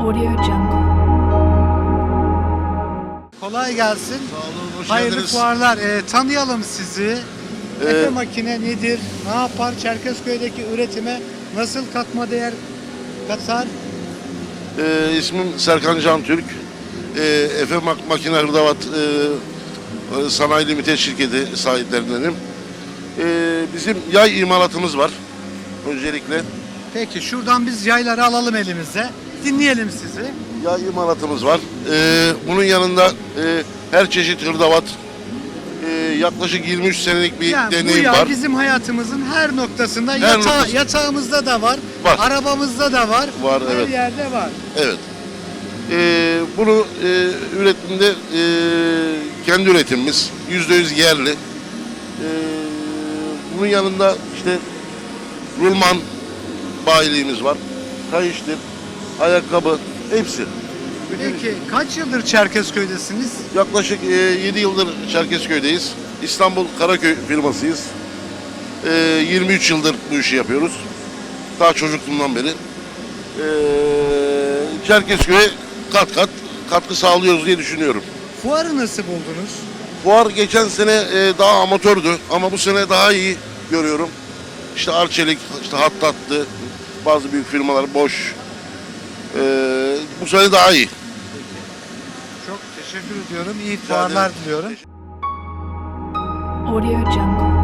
Audio Jungle. Kolay gelsin. Sağ olun, hoş Hayırlı geldiniz. fuarlar. Tanıyalım sizi. Ee, Efe Makine nedir? Ne yapar? Çerkezköy'deki üretime nasıl katma değer katar? İsmim Serkan Can Türk. Efe Makine Hırdavat Sanayi Limited şirketi sahiplerindenim. Bizim yay imalatımız var öncelikle. Peki şuradan biz yayları alalım elimize. Dinleyelim sizi. Yay imalatımız var. Bunun yanında her çeşit hırdavat, yaklaşık 23 senelik bir Yani bu deneyim yay var. bizim hayatımızın her noktasında, Her noktası. yatağımızda da var, Var. arabamızda da var, Var, her evet. yerde var. Evet. Bunu üretimde kendi üretimimiz, %100 yerli. Bunun yanında işte rulman bayiliğimiz var, kayıştır, ayakkabı, hepsi. Peki kaç yıldır Çerkezköy'desiniz? Yaklaşık 7 yıldır Çerkezköy'deyiz. İstanbul Karaköy firmasıyız. 23 yıldır bu işi yapıyoruz. Daha çocukluğumdan beri. Çerkezköy'e kat kat katkı sağlıyoruz diye düşünüyorum. Fuarı nasıl buldunuz? Fuar geçen sene daha amatördü ama bu sene daha iyi görüyorum. İşte Arçelik, işte Hattat'tı, bazı büyük firmalar boş. Bu sene daha iyi. Çok teşekkür ediyorum. İyi fuarlar diliyorum. Audio Jungle.